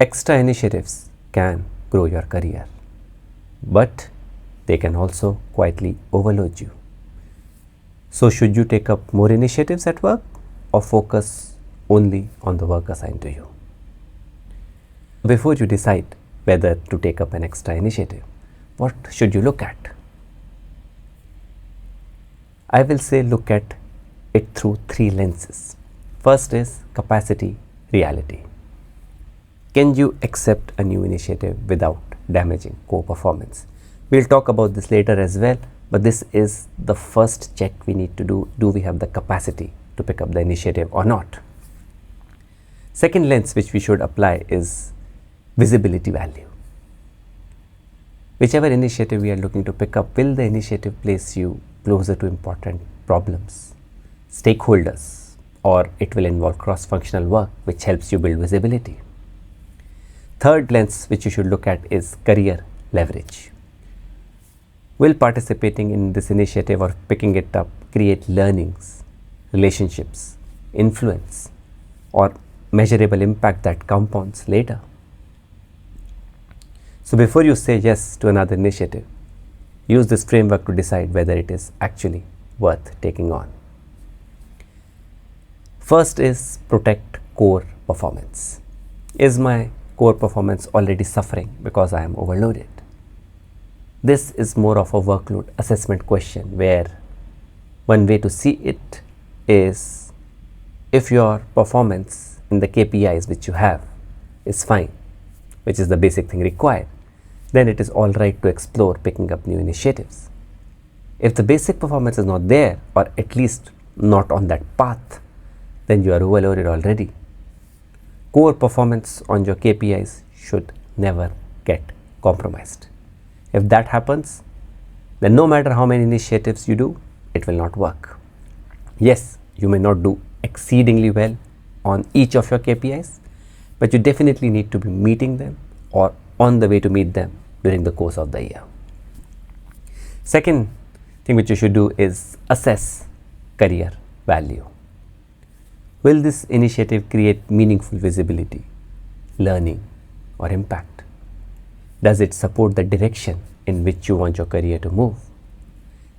Extra initiatives can grow your career, but they can also quietly overload you. So, should you take up more initiatives at work or focus only on the work assigned to you? Before you decide whether to take up an extra initiative, what should you look at? I will say look at it through three lenses. First is capacity, reality. Can you accept a new initiative without damaging core performance? We'll talk about this later as well, but this is the first check we need to do. Do we have the capacity to pick up the initiative or not? Second lens which we should apply is visibility value. Whichever initiative we are looking to pick up, will the initiative place you closer to important problems, stakeholders, or it will involve cross-functional work which helps you build visibility. Third lens which you should look at is career leverage. Will participating in this initiative or picking it up create learnings, relationships, influence, or measurable impact that compounds later? So before you say yes to another initiative, use this framework to decide whether it is actually worth taking on. First is protect core performance. Is my core performance already suffering because I am overloaded? This is more of a workload assessment question, where one way to see it is if your performance in the KPIs which you have is fine, which is the basic thing required, then it is all right to explore picking up new initiatives. If the basic performance is not there, or at least not on that path, then you are overloaded already. Core performance on your KPIs should never get compromised. If that happens, then no matter how many initiatives you do, it will not work. Yes, you may not do exceedingly well on each of your KPIs, but you definitely need to be meeting them or on the way to meet them during the course of the year. Second thing which you should do is assess career value. Will this initiative create meaningful visibility, learning, or impact? Does it support the direction in which you want your career to move?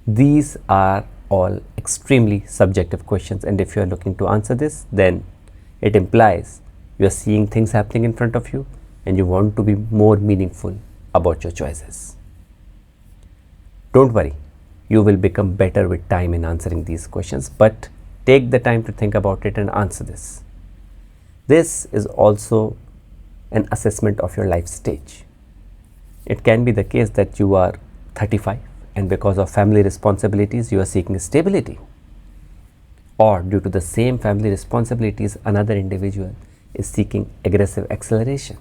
These are all extremely subjective questions, and if you are looking to answer this, then it implies you are seeing things happening in front of you and you want to be more meaningful about your choices. Don't worry, you will become better with time in answering these questions, but take the time to think about it and answer this. This is also an assessment of your life stage. It can be the case that you are 35 and because of family responsibilities you are seeking stability, or due to the same family responsibilities another individual is seeking aggressive acceleration.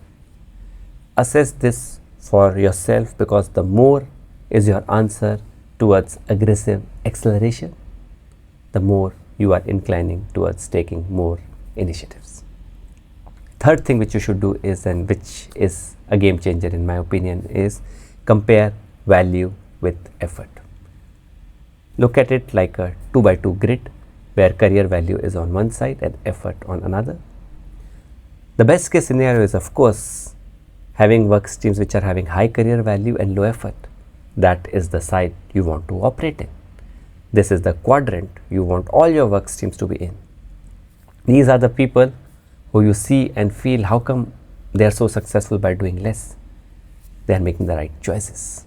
Assess this for yourself, because the more is your answer towards aggressive acceleration, the more you are inclining towards taking more initiatives. Third thing which you should do is, and which is a game changer in my opinion, is compare value with effort. Look at it like a 2x2 grid where career value is on one side and effort on another. The best case scenario is, of course, having work streams which are having high career value and low effort. That is the side you want to operate in. This is the quadrant you want all your work streams to be in. These are the people who you see and feel, how come they are so successful by doing less? They are making the right choices.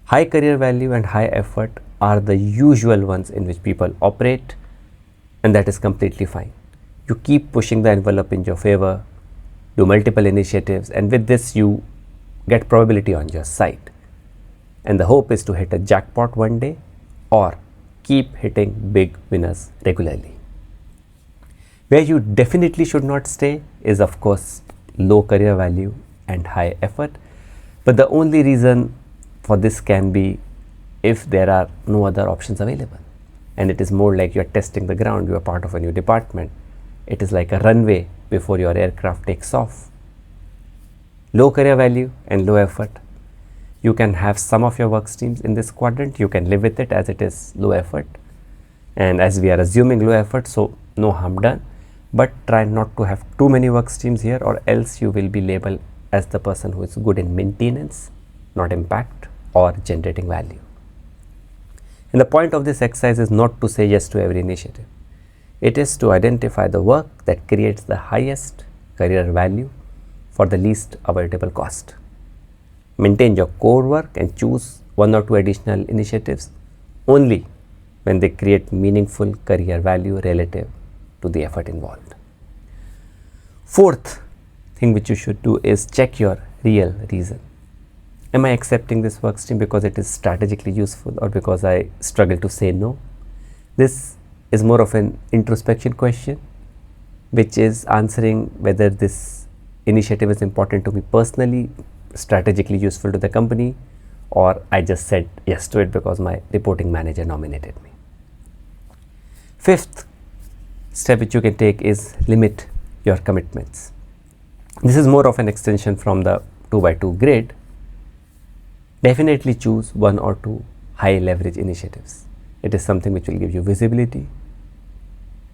High career value and high effort are the usual ones in which people operate, and that is completely fine. You keep pushing the envelope in your favor, do multiple initiatives, and with this you get probability on your side. And the hope is to hit a jackpot one day or keep hitting big winners regularly. Where you definitely should not stay is, of course, low career value and high effort. But the only reason for this can be if there are no other options available. And it is more like you are testing the ground, you are part of a new department. It is like a runway before your aircraft takes off. Low career value and low effort. You can have some of your work streams in this quadrant. You can live with it as it is low effort. And as we are assuming low effort, so no harm done. but try not to have too many work streams here, or else you will be labeled as the person who is good in maintenance, not impact or generating value. And the point of this exercise is not to say yes to every initiative. It is to identify the work that creates the highest career value for the least avoidable cost. Maintain your core work and choose 1 or 2 additional initiatives only when they create meaningful career value relative to the effort involved. Fourth thing which you should do is check your real reason. Am I accepting this work stream because it is strategically useful or because I struggle to say no? This is more of an introspection question, which is answering whether this initiative is important to me personally, strategically useful to the company, or I just said yes to it because my reporting manager nominated me. Fifth step which you can take is limit your commitments. This is more of an extension from the 2x2 grid. Definitely choose 1 or 2 high leverage initiatives. It is something which will give you visibility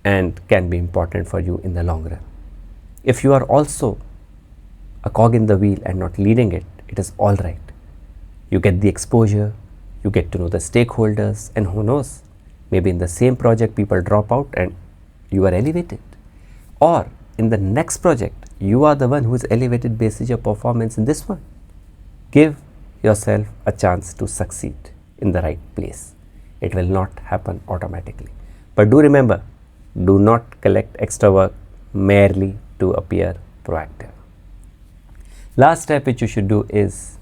and can be important for you in the long run. If you are also a cog in the wheel and not leading it, it is all right. You get the exposure, you get to know the stakeholders, and who knows, maybe in the same project people drop out and you are elevated. Or in the next project, you are the one who is elevated based on your performance in this one. Give yourself a chance to succeed in the right place. It will not happen automatically. But do remember, do not collect extra work merely to appear proactive. Last step which you should do is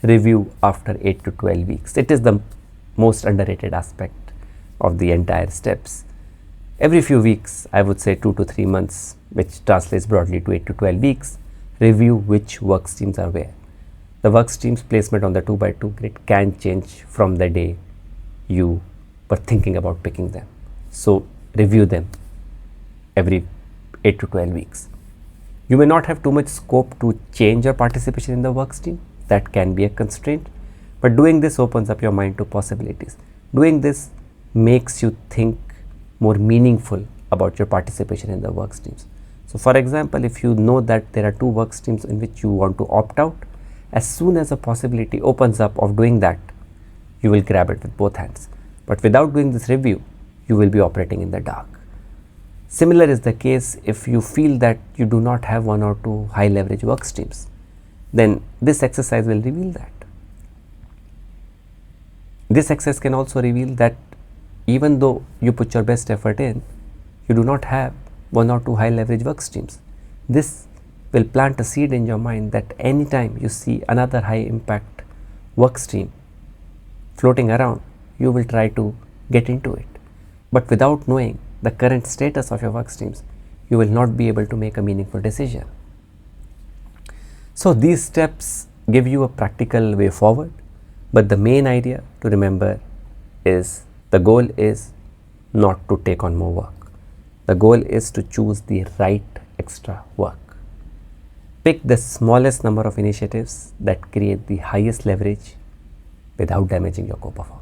review after 8 to 12 weeks. It is the most underrated aspect of the entire steps. Every few weeks, I would say 2 to 3 months, which translates broadly to 8 to 12 weeks, review which work streams are where. The work streams placement on the 2x2 grid can change from the day you were thinking about picking them. So review them every 8 to 12 weeks. You may not have too much scope to change your participation in the work stream. That can be a constraint, but doing this opens up your mind to possibilities. Doing this makes you think more meaningful about your participation in the work streams. So for example, if you know that there are 2 work streams in which you want to opt out, as soon as a possibility opens up of doing that, you will grab it with both hands. But without doing this review, you will be operating in the dark. Similar is the case if you feel that you do not have 1 or 2 high leverage work streams. Then this exercise will reveal that. This exercise can also reveal that even though you put your best effort in, you do not have 1 or 2 high leverage work streams. This will plant a seed in your mind that anytime you see another high impact work stream floating around, you will try to get into it. But without knowing the current status of your work streams, you will not be able to make a meaningful decision. So these steps give you a practical way forward, but the main idea to remember is the goal is not to take on more work. The goal is to choose the right extra work. Pick the smallest number of initiatives that create the highest leverage without damaging your core performance.